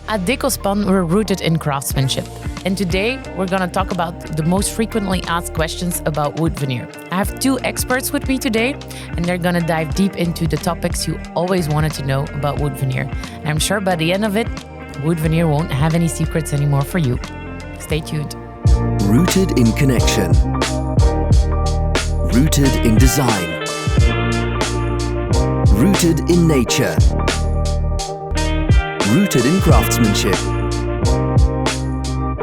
At Decospan, we're rooted in craftsmanship. And today, we're going to talk about the most frequently asked questions about wood veneer. I have two experts with me today, and they're going to dive deep into the topics you always wanted to know about wood veneer. And I'm sure by the end of it, wood veneer won't have any secrets anymore for you. Stay tuned. Rooted in connection. Rooted in design. Rooted in nature. Rooted in craftsmanship.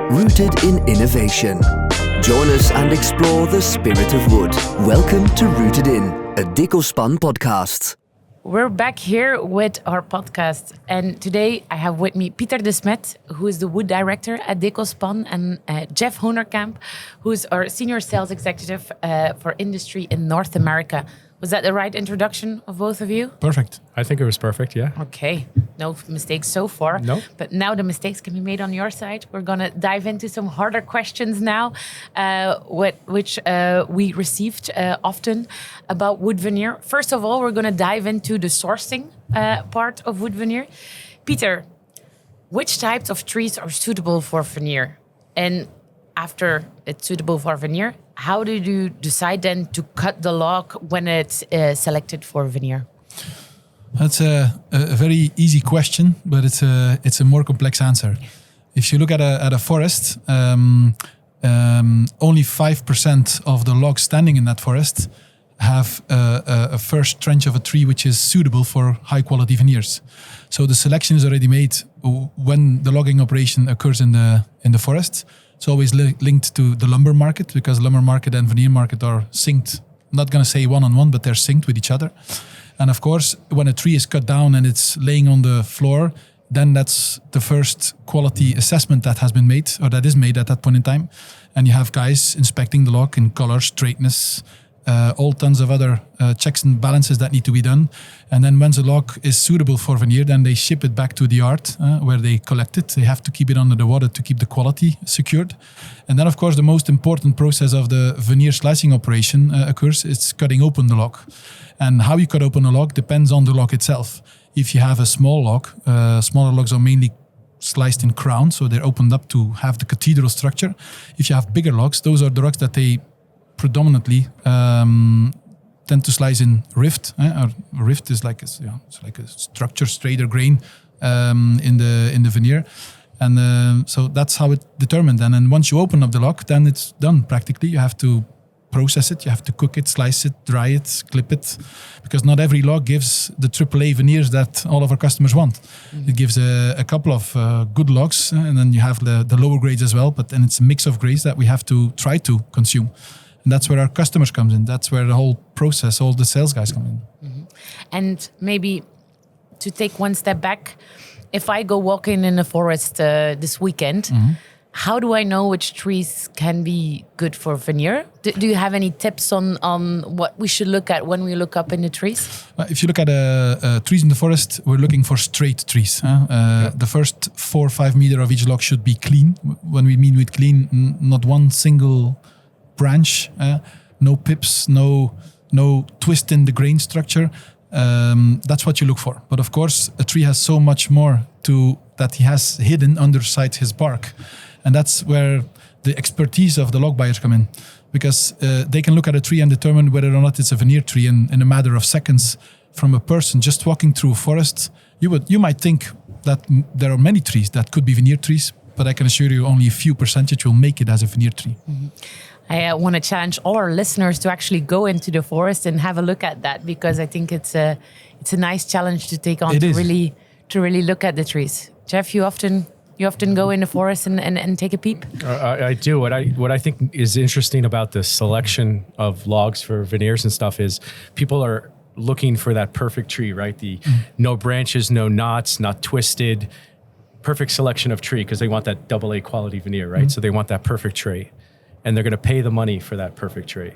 Rooted in innovation. Join us and explore the spirit of wood. Welcome to Rooted In, a Decospan podcast. We're back here with our podcast, and today I have with me Pieter de Smet, who is the wood director at Decospan, and Jeff Honerkamp, who's our senior sales executive for industry in North America. Was that the right introduction of both of you? Perfect. I think it was perfect, yeah. Okay, no mistakes so far. No. But now the mistakes can be made on your side. We're going to dive into some harder questions now, which we received often about wood veneer. First of all, we're going to dive into the sourcing part of wood veneer. Pieter, which types of trees are suitable for veneer? And after it's suitable for veneer, how do you decide then to cut the log when it's selected for veneer? That's a very easy question, but it's a more complex answer. If you look at a forest, only 5% of the logs standing in that forest have a first trench of a tree which is suitable for high quality veneers. So the selection is already made when the logging operation occurs in the forest. It's always linked to the lumber market, because lumber market and veneer market are synced. I'm not going to say one-on-one, but they're synced with each other. And of course, when a tree is cut down and it's laying on the floor, then that's the first quality assessment that has been made, or that is made at that point in time. And you have guys inspecting the log in color, straightness, all tons of other checks and balances that need to be done. And then once the log is suitable for veneer, then they ship it back to the yard where they collect it. They have to keep it under the water to keep the quality secured. And then, of course, the most important process of the veneer slicing operation occurs. It's cutting open the log. And how you cut open a log depends on the log itself. If you have a small log, smaller logs are mainly sliced in crown, so they're opened up to have the cathedral structure. If you have bigger logs, those are the logs that they predominantly tend to slice in rift. Or rift is like it's like a structure, straighter grain in the veneer, and so that's how it's determined. And then once you open up the log, then it's done practically. You have to process it, you have to cook it, slice it, dry it, clip it, because not every log gives the AAA veneers that all of our customers want. Mm-hmm. It gives a couple of good logs, and then you have the lower grades as well, but then it's a mix of grades that we have to try to consume. And that's where our customers comes in. That's where the whole process, all the sales guys come in. Mm-hmm. And maybe to take one step back, if I go walking in the forest this weekend, mm-hmm. how do I know which trees can be good for veneer? Do you have any tips on what we should look at when we look up in the trees? If you look at trees in the forest, we're looking for straight trees. The first 4 or 5 meters of each log should be clean. When we mean with clean, not one single branch, no pips, no twist in the grain structure. That's what you look for. But of course, a tree has so much more to that he has hidden underside his bark. And that's where the expertise of the log buyers come in, because they can look at a tree and determine whether or not it's a veneer tree in a matter of seconds. From a person just walking through a forest, you might think that there are many trees that could be veneer trees, but I can assure you only a few percentage will make it as a veneer tree. Mm-hmm. I want to challenge all our listeners to actually go into the forest and have a look at that, because I think it's a nice challenge to take on, to really look at the trees. Jeff, you often go in the forest and take a peep? I do. What I think is interesting about the selection of logs for veneers and stuff is people are looking for that perfect tree, right? No branches, no knots, not twisted, perfect selection of tree, because they want that AA quality veneer, right? Mm-hmm. So they want that perfect tree. And they're going to pay the money for that perfect tree.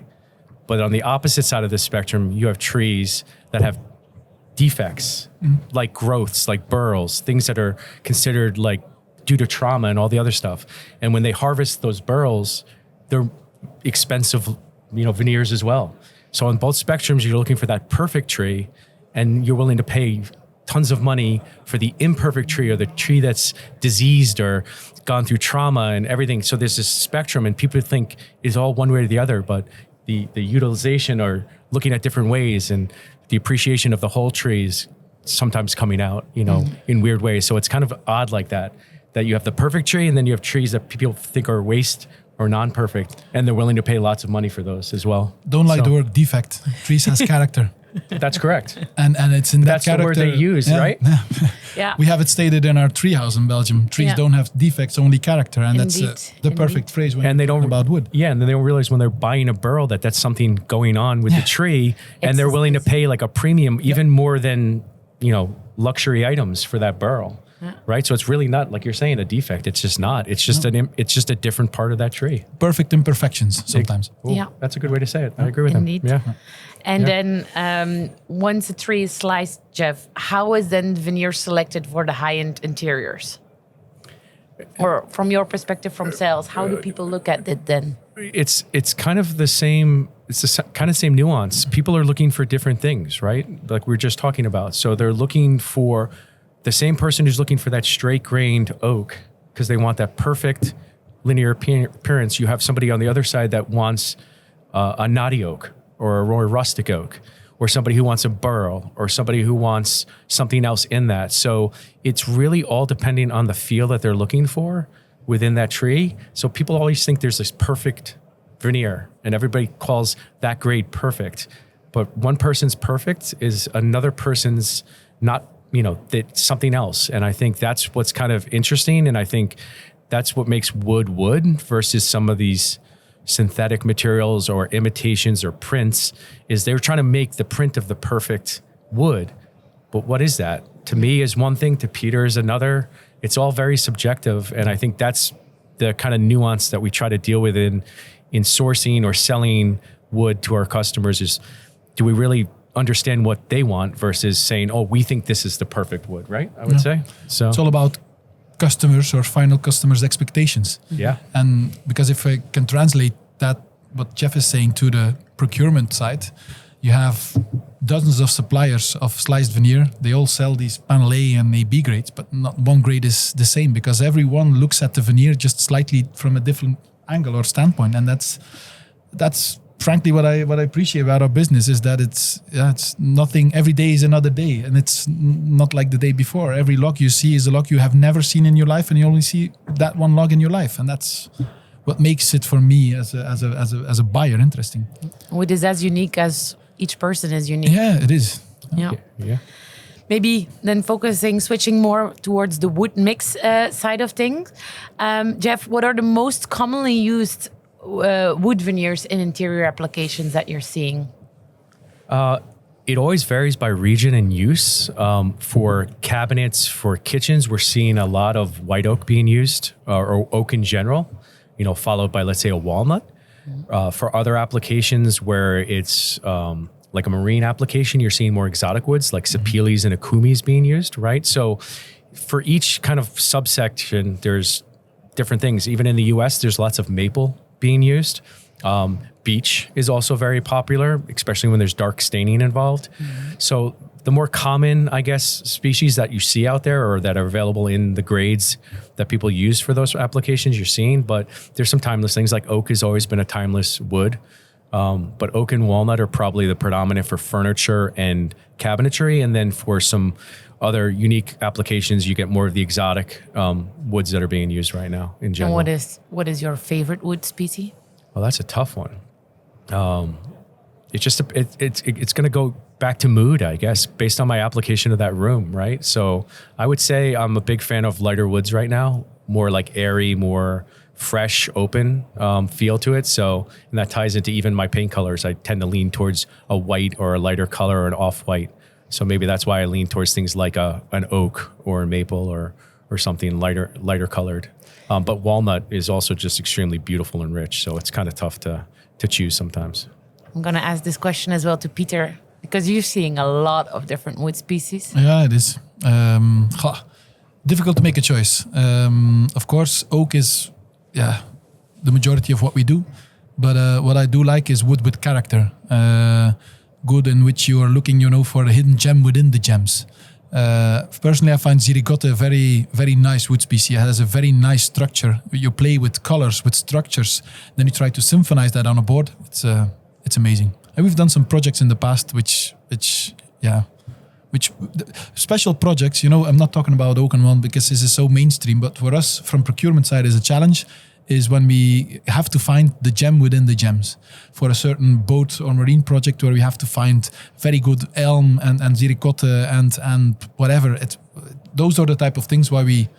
But on the opposite side of the spectrum, you have trees that have defects, like growths, like burls, things that are considered like due to trauma and all the other stuff. And when they harvest those burls, they're expensive, veneers as well. So on both spectrums, you're looking for that perfect tree, and you're willing to pay tons of money for the imperfect tree or the tree that's diseased or gone through trauma and everything. So there's this spectrum, and people think it's all one way or the other, but the utilization or looking at different ways and the appreciation of the whole tree is sometimes coming out, in weird ways. So it's kind of odd like that you have the perfect tree and then you have trees that people think are waste or non-perfect, and they're willing to pay lots of money for those as well. Don't like the word defect. Trees has character. That's correct. And it's in that character. That's the word they use, right? Yeah. We have it stated in our treehouse in Belgium. Trees don't have defects, only character. And that's the perfect phrase when you're talking about wood. Yeah, and then they don't realize when they're buying a burl that's something going on with the tree, and they're willing to pay like a premium, even more than, luxury items for that burl. Yeah. Right, so it's really not like you're saying a defect. It's just not. It's just it's just a different part of that tree. Perfect imperfections sometimes. That's a good way to say it. I agree with Indeed. him. Yeah. And then once a tree is sliced, Jeff, how is then veneer selected for the high-end interiors? Or from your perspective, from sales, how do people look at it then? It's kind of the same. It's the kind of same nuance. People are looking for different things, right? Like we were just talking about. So they're looking for the same person who's looking for that straight-grained oak because they want that perfect linear appearance. You have somebody on the other side that wants a knotty oak or a more rustic oak, or somebody who wants a burl, or somebody who wants something else in that. So it's really all depending on the feel that they're looking for within that tree. So people always think there's this perfect veneer, and everybody calls that grade perfect. But one person's perfect is another person's not, that's something else. And I think that's what's kind of interesting. And I think that's what makes wood versus some of these synthetic materials or imitations or prints, is they're trying to make the print of the perfect wood. But what is that? To me is one thing, to Peter is another. It's all very subjective. And I think that's the kind of nuance that we try to deal with in sourcing or selling wood to our customers is, do we really understand what they want versus saying, oh, we think this is the perfect wood, right? I would say. So it's all about customers or final customers' expectations. Yeah. And because if I can translate that, what Jeff is saying, to the procurement side, you have dozens of suppliers of sliced veneer. They all sell these panel A and AB grades, but not one grade is the same because everyone looks at the veneer just slightly from a different angle or standpoint. And that's frankly what I appreciate about our business, is that it's nothing. Every day is another day, and it's not like the day before. Every log you see is a log you have never seen in your life, and you only see that one log in your life, and that's what makes it for me as a buyer interesting. Wood is as unique as each person is unique. Yeah, it is. Yeah. Yeah. Maybe then switching more towards the wood mix side of things. Jeff, what are the most commonly used wood veneers in interior applications that you're seeing? It always varies by region and use. For cabinets, for kitchens, we're seeing a lot of white oak being used, or oak in general, followed by, let's say, a walnut. For other applications where it's like a marine application, you're seeing more exotic woods like sapilis and akumis being used, right? So for each kind of subsection, there's different things. Even in the US, there's lots of maple being used. Beech is also very popular, especially when there's dark staining involved. So the more common, I guess, species that you see out there or that are available in the grades that people use for those applications you're seeing, but there's some timeless things. Like oak has always been a timeless wood, but oak and walnut are probably the predominant for furniture and cabinetry. And then for some other unique applications, you get more of the exotic woods that are being used right now in general. And what is your favorite wood species? Well, that's a tough one. It's just it's going to go back to mood, I guess, based on my application of that room, right? So I would say I'm a big fan of lighter woods right now, more like airy, more fresh, open feel to it. So, and that ties into even my paint colors. I tend to lean towards a white or a lighter color or an off-white. So maybe that's why I lean towards things like an oak or a maple or something lighter colored. But walnut is also just extremely beautiful and rich. So it's kind of tough to choose sometimes. I'm going to ask this question as well to Peter, because you're seeing a lot of different wood species. Yeah, it is. Difficult to make a choice. Of course, oak is the majority of what we do. But what I do like is wood with character. Good in which you are looking, for a hidden gem within the gems. Personally, I find Ziricote a very, very nice wood species. It has a very nice structure. You play with colors, with structures, then you try to symphonize that on a board. It's amazing. And we've done some projects in the past, which special projects. I'm not talking about oak and walnut because this is so mainstream. But for us, from procurement side, is a challenge. Is when we have to find the gem within the gems for a certain boat or marine project where we have to find very good elm and Ziricote and whatever. Those are the type of things where we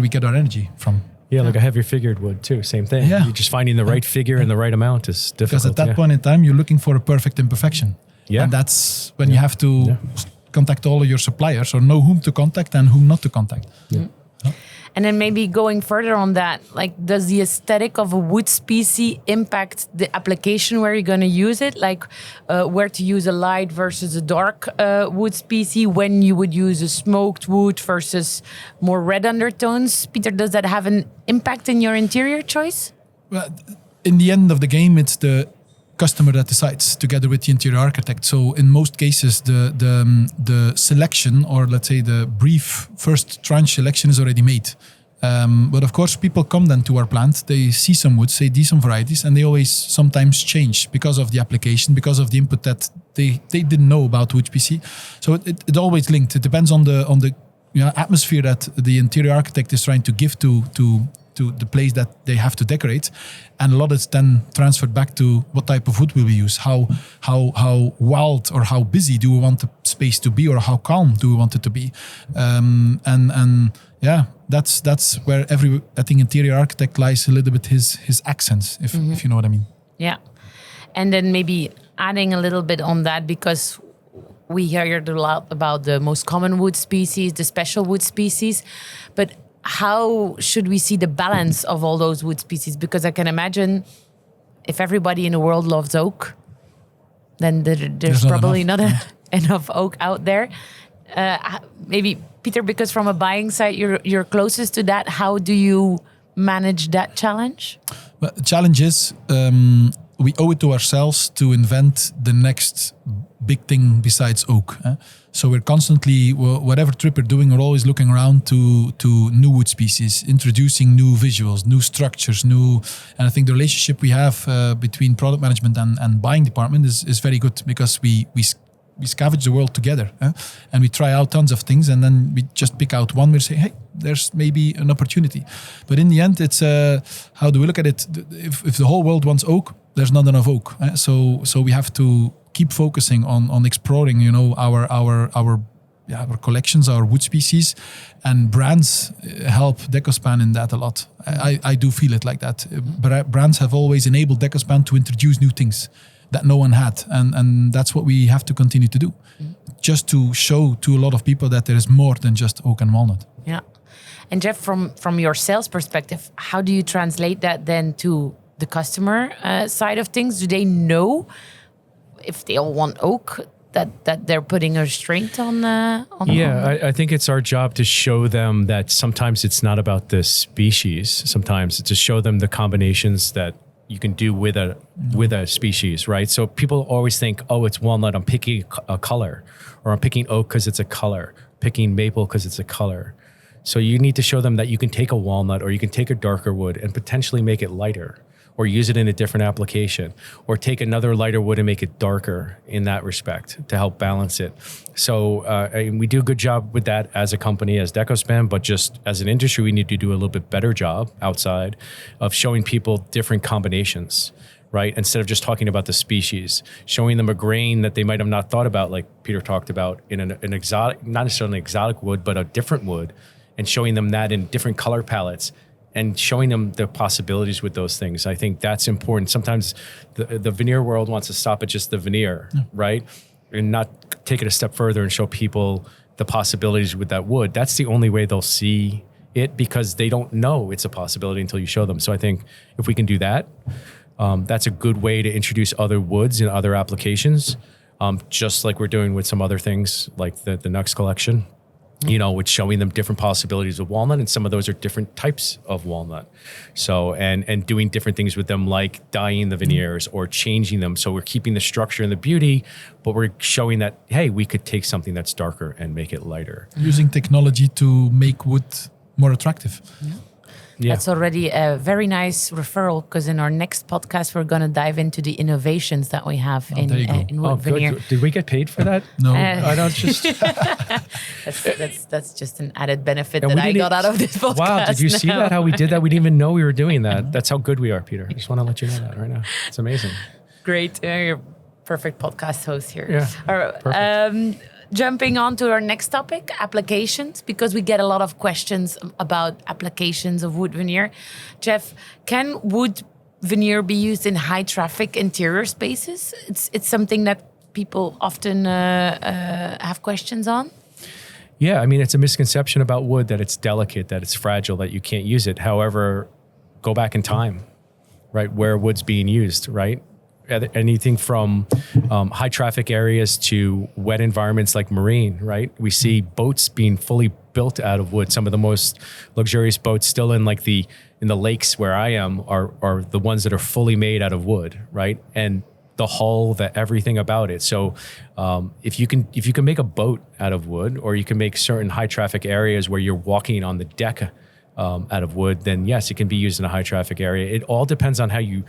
get our energy from. Yeah, like a heavier figured wood too. Same thing. Yeah. You're just finding the right figure and the right amount is difficult. Because at that point in time, you're looking for a perfect imperfection. Yeah. And that's when you have to contact all of your suppliers or know whom to contact and whom not to contact. Yeah. And then maybe going further on that, like, does the aesthetic of a wood species impact the application where you're going to use it? Like where to use a light versus a dark wood species, when you would use a smoked wood versus more red undertones? Peter, does that have an impact in your interior choice? Well, in the end of the game, it's the customer that decides together with the interior architect. So in most cases, the selection, or let's say the brief first tranche selection, is already made. But of course, people come then to our plant, they see some woods, say decent varieties, and they always sometimes change because of the application, because of the input that they didn't know about wood species. So it always linked. It depends on the atmosphere that the interior architect is trying to give to the place that they have to decorate, and a lot is then transferred back to what type of wood will we use, how wild or how busy do we want the space to be, or how calm do we want it to be, that's where I think interior architect lies a little bit his accents, if you know what I mean. Yeah, and then maybe adding a little bit on that, because we heard a lot about the most common wood species, the special wood species, but how should we see the balance of all those wood species? Because I can imagine if everybody in the world loves oak, then there's probably not enough oak out there. Maybe Peter, because from a buying side, you're closest to that. How do you manage that challenge? Well, the challenge is we owe it to ourselves to invent the next big thing besides oak. So we're constantly, whatever trip we're doing, we're always looking around to new wood species, introducing new visuals, new structures, and I think the relationship we have between product management and buying department is very good, because we scavenge the world together, and we try out tons of things, and then we just pick out one. We say, hey, there's maybe an opportunity. But in the end, it's how do we look at it? If the whole world wants oak, there's not enough oak. So we have to keep focusing on exploring, our collections, our wood species, and brands help Decospan in that a lot. I do feel it like that. Brands have always enabled Decospan to introduce new things that no one had, and that's what we have to continue to do, just to show to a lot of people that there is more than just oak and walnut. Yeah. And Jeff, from your sales perspective, how do you translate that then to the customer side of things? Do they know if they all want oak, that they're putting a restraint on? I think it's our job to show them that sometimes it's not about the species. Sometimes it's to show them the combinations that you can do with a species, right? So people always think, oh, it's walnut, I'm picking a color, or I'm picking oak because it's a color, picking maple because it's a color. So you need to show them that you can take a walnut, or you can take a darker wood and potentially make it lighter, or use it in a different application, or take another lighter wood and make it darker in that respect to help balance it. So we do a good job with that as a company, as Decospan, but just as an industry, we need to do a little bit better job outside of showing people different combinations, right? Instead of just talking about the species, showing them a grain that they might have not thought about, like Peter talked about, in an exotic, not necessarily an exotic wood, but a different wood, and showing them that in different color palettes, and showing them the possibilities with those things. I think that's important. Sometimes the veneer world wants to stop at just the veneer, right? And not take it a step further and show people the possibilities with that wood. That's the only way they'll see it, because they don't know it's a possibility until you show them. So I think if we can do that, that's a good way to introduce other woods and other applications, just like we're doing with some other things like the Nux collection. With showing them different possibilities of walnut, and some of those are different types of walnut. So, and doing different things with them, like dyeing the veneers or changing them. So we're keeping the structure and the beauty, but we're showing that, hey, we could take something that's darker and make it lighter. Using technology to make wood more attractive. Yeah. That's already a very nice referral, because in our next podcast, we're going to dive into the innovations that we have in wood veneer. Good. Did we get paid for that? No. I don't just. That's just an added benefit And that we I didn't- got out of this podcast. Wow, did you see now. that? How we did that? We didn't even know we were doing that. That's how good we are, Peter. I just want to let you know that right now. It's amazing. Great. You're perfect podcast host here. Yeah, All right. perfect. Jumping on to our next topic, applications, because we get a lot of questions about applications of wood veneer. Jeff, can wood veneer be used in high traffic interior spaces? It's something that people often have questions on. Yeah, I mean, it's a misconception about wood that it's delicate, that it's fragile, that you can't use it. However, go back in time, right, where wood's being used, right? Anything from high traffic areas to wet environments like marine, right? We see boats being fully built out of wood. Some of the most luxurious boats still in the lakes where I am are the ones that are fully made out of wood, right? And the hull, everything about it. So if you can make a boat out of wood, or you can make certain high traffic areas where you're walking on the deck out of wood, then yes, it can be used in a high traffic area. It all depends on how you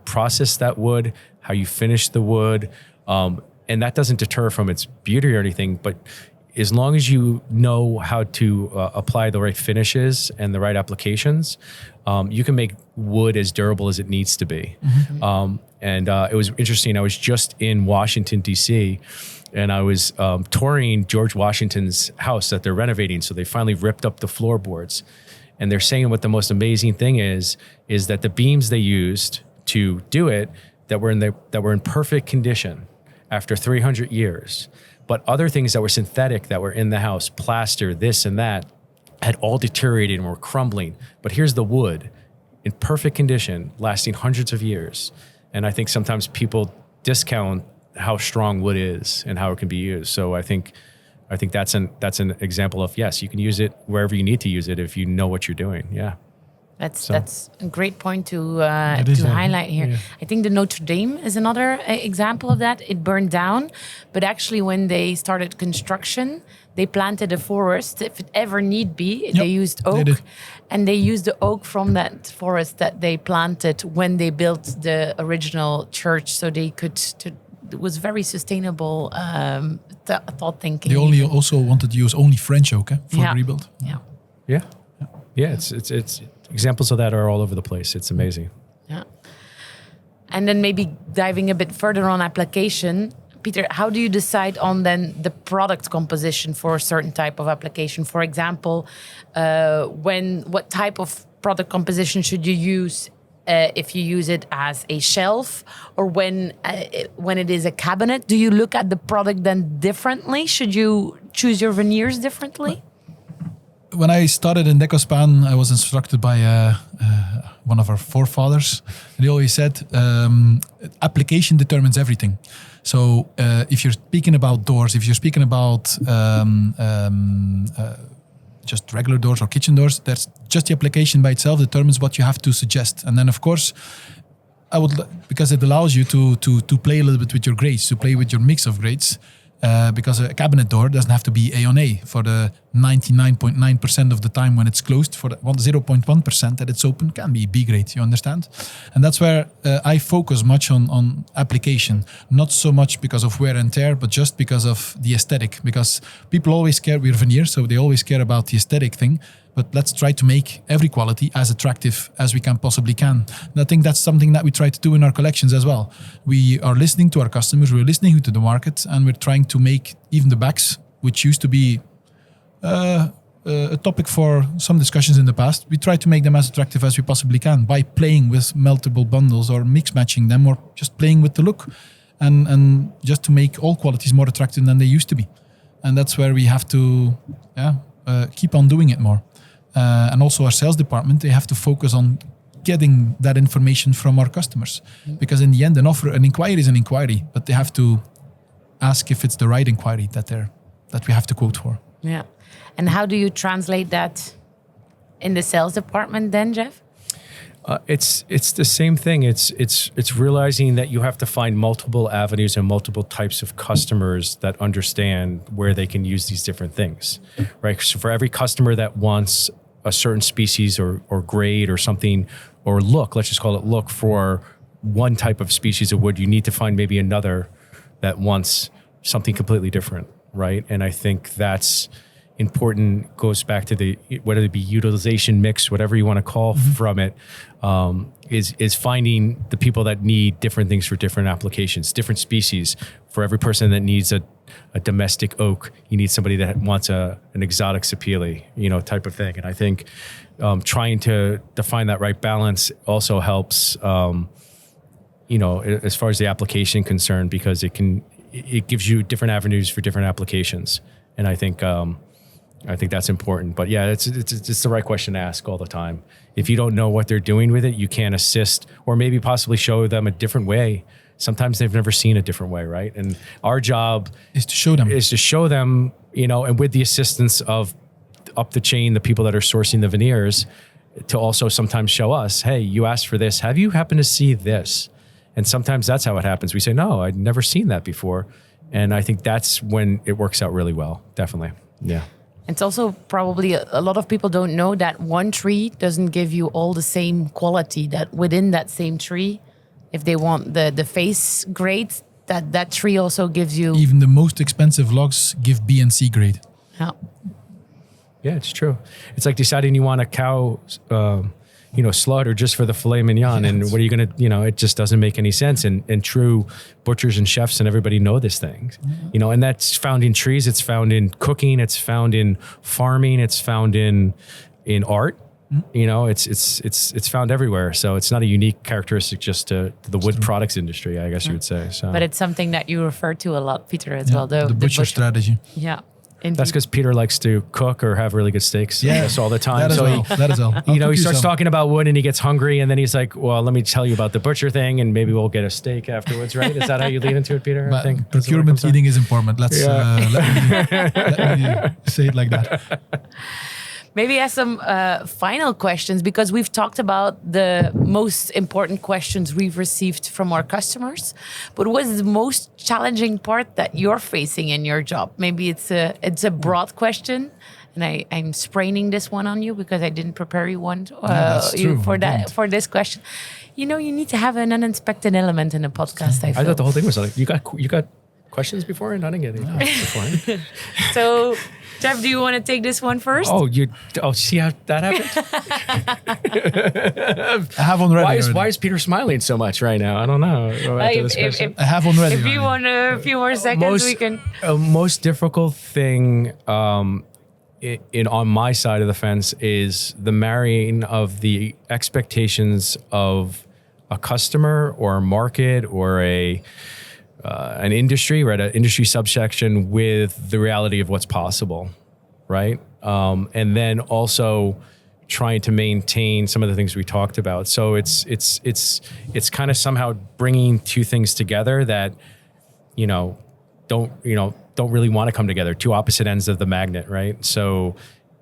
process that wood, how you finish the wood, and that doesn't deter from its beauty or anything. But as long as you know how to apply the right finishes and the right applications, you can make wood as durable as it needs to be. And it was interesting. I was just in Washington, D.C., and I was touring George Washington's house that they're renovating. So they finally ripped up the floorboards. And they're saying what the most amazing thing is that the beams they used to do it that were in perfect condition after 300 years, but other things that were synthetic that were in the house, plaster, this and that, had all deteriorated and were crumbling. But here's the wood in perfect condition, lasting hundreds of years. And I think sometimes people discount how strong wood is and how it can be used. So I think that's an example of, yes, you can use it wherever you need to use it if you know what you're doing. Yeah. That's a great point to is, highlight here. yeah. I think the Notre Dame is another example of that. It burned down, but actually when they started construction, they planted a forest. If it ever need be, they used they oak, did. and they used the oak from that forest that they planted when they built the original church. So they could. It was very sustainable thought thinking. They only also wanted to use only French oak for the rebuild. Yeah. It's examples of that are all over the place. It's amazing. Yeah. And then maybe diving a bit further on application, Peter, how do you decide on then the product composition for a certain type of application? For example, what type of product composition should you use if you use it as a shelf, or when it is a cabinet? Do you look at the product then differently? Should you choose your veneers differently? when I started in Decospan, I was instructed by one of our forefathers. And he always said, application determines everything. So if you're speaking about doors, if you're speaking about just regular doors or kitchen doors, that's just the application by itself determines what you have to suggest. And then, of course, I would, because it allows you to play a little bit with your grades, to play with your mix of grades. Because a cabinet door doesn't have to be A on A for the 99.9% of the time when it's closed. For the 0.1% that it's open can be B grade, you understand? And that's where I focus much on application. Not so much because of wear and tear, but just because of the aesthetic. Because people always care, we're veneer, so they always care about the aesthetic thing. But let's try to make every quality as attractive as we can possibly can. And I think that's something that we try to do in our collections as well. We are listening to our customers, we're listening to the market, and we're trying to make even the backs, which used to be a topic for some discussions in the past, we try to make them as attractive as we possibly can by playing with multiple bundles or mix matching them or just playing with the look and just to make all qualities more attractive than they used to be. And that's where we have to keep on doing it more. And also our sales department, they have to focus on getting that information from our customers. Because in the end, an inquiry is an inquiry, but they have to ask if it's the right inquiry that we have to quote for. Yeah. And how do you translate that in the sales department then, Jeff? It's the same thing. It's realizing that you have to find multiple avenues and multiple types of customers that understand where they can use these different things, right? So for every customer that wants a certain species or grade or something or look, let's just call it look for one type of species of wood, you need to find maybe another that wants something completely different, right? And I think that's important, goes back to the, whether it be utilization mix, whatever you want to call from it, is finding the people that need different things for different applications, different species. For every person that needs a domestic oak, you need somebody that wants an exotic sapele, type of thing. And I think trying to find that right balance also helps, as far as the application concerned, because it gives you different avenues for different applications. And I think that's important. But yeah, it's the right question to ask all the time. If you don't know what they're doing with it, you can't assist or maybe possibly show them a different way. Sometimes they've never seen a different way, right? And our job is to show them, and with the assistance of up the chain, the people that are sourcing the veneers, to also sometimes show us, hey, you asked for this. Have you happened to see this? And sometimes that's how it happens. We say, no, I'd never seen that before. And I think that's when it works out really well. Definitely. Yeah. It's also probably a lot of people don't know that one tree doesn't give you all the same quality, that within that same tree, if they want the face grade, that tree also gives you. Even the most expensive logs give B and C grade. Yeah. Yeah, it's true. It's like deciding you want a cow, slaughter just for the filet mignon. And what are you going to, it just doesn't make any sense. And true butchers and chefs and everybody know this thing, and that's found in trees. It's found in cooking. It's found in farming. It's found in art. It's found everywhere. So it's not a unique characteristic just to the wood products industry, I guess you would say. So, but it's something that you refer to a lot, Peter, as well. The butcher strategy. Yeah. Indeed. That's because Peter likes to cook or have really good steaks all the time. That is all. He starts talking about wood and he gets hungry and then he's like, well, let me tell you about the butcher thing and maybe we'll get a steak afterwards, right? Is that how you lead into it, Peter? I think procurement eating is important. Let me say it like that. Maybe ask some final questions, because we've talked about the most important questions we've received from our customers. But what's the most challenging part that you're facing in your job? Maybe it's a broad question, and I'm spraining this one on you because I didn't prepare you one for this question. You need to have an unexpected element in a podcast. I thought the whole thing was like, you got questions before and I didn't get any before. So. Jeff, do you want to take this one first? See how that happened? I have one ready. Why is Peter smiling so much right now? I don't know. I have one ready. If you want a few more seconds, we can. Most difficult thing on my side of the fence is the marrying of the expectations of a customer or a market or an industry, right? An industry subsection with the reality of what's possible, right? And then also trying to maintain some of the things we talked about. So it's kind of somehow bringing two things together that, don't really want to come together, two opposite ends of the magnet, right? So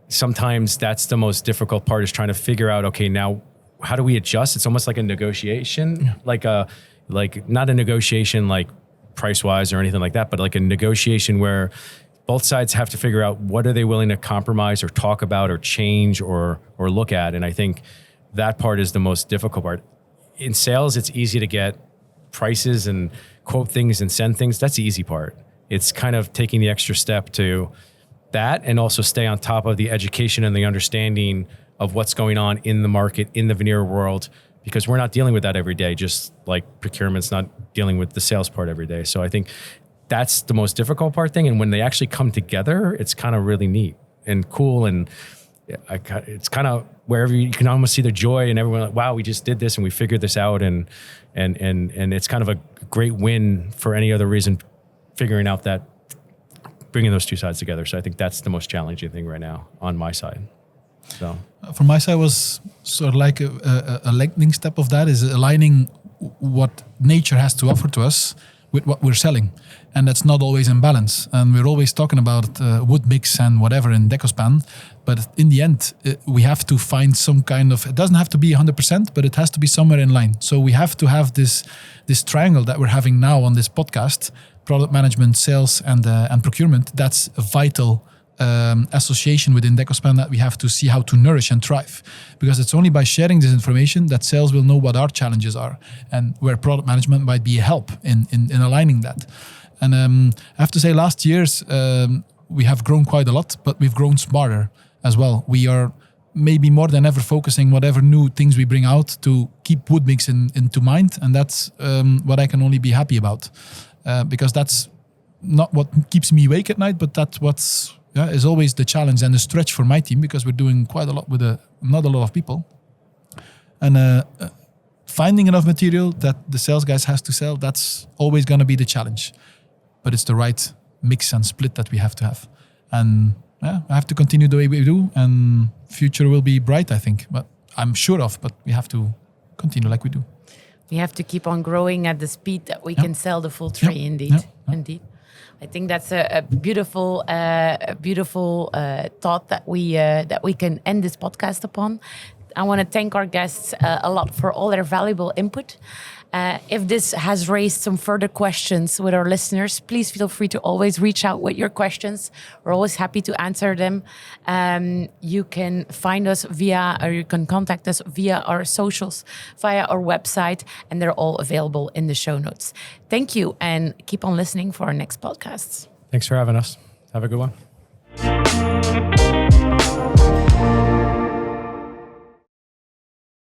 sometimes that's the most difficult part, is trying to figure out, okay, now how do we adjust? It's almost like a negotiation, like not a negotiation like price-wise or anything like that, but like a negotiation where both sides have to figure out what are they willing to compromise or talk about or change or look at. And I think that part is the most difficult part. In sales, it's easy to get prices and quote things and send things. That's the easy part. It's kind of taking the extra step to that and also stay on top of the education and the understanding of what's going on in the market, in the veneer world, because we're not dealing with that every day, just like procurement's not dealing with the sales part every day. So I think that's the most difficult part thing. And when they actually come together, it's kind of really neat and cool. And it's kind of wherever you can almost see the joy and everyone like, wow, we just did this and we figured this out. And it's kind of a great win for any other reason, figuring out that, bringing those two sides together. So I think that's the most challenging thing right now on my side. So from my side was sort of like a lightning step of that is aligning what nature has to offer to us with what we're selling, and that's not always in balance. And we're always talking about wood mix and whatever in DecoSpan, but in the end, we have to find some kind of. It doesn't have to be 100%, but it has to be somewhere in line. So we have to have this triangle that we're having now on this podcast: product management, sales, and procurement. That's a vital association within DecoSpan that we have to see how to nourish and thrive, because it's only by sharing this information that sales will know what our challenges are and where product management might be a help in aligning that. And I have to say, last years we have grown quite a lot, but we've grown smarter as well. We are maybe more than ever focusing whatever new things we bring out to keep wood mix into mind, and that's what I can only be happy about, because that's not what keeps me awake at night, but that's what's is always the challenge and the stretch for my team, because we're doing quite a lot with not a lot of people. And finding enough material that the sales guys has to sell, that's always going to be the challenge. But it's the right mix and split that we have to have. And I have to continue the way we do, and future will be bright, I think. But I'm sure of, but we have to continue like we do. We have to keep on growing at the speed that we can sell the full tree, indeed. Indeed. I think that's a beautiful thought that we can end this podcast upon. I want to thank our guests a lot for all their valuable input. If this has raised some further questions with our listeners, please feel free to always reach out with your questions. We're always happy to answer them. You can find us or you can contact us via our socials, via our website, and they're all available in the show notes. Thank you, and keep on listening for our next podcasts. Thanks for having us. Have a good one.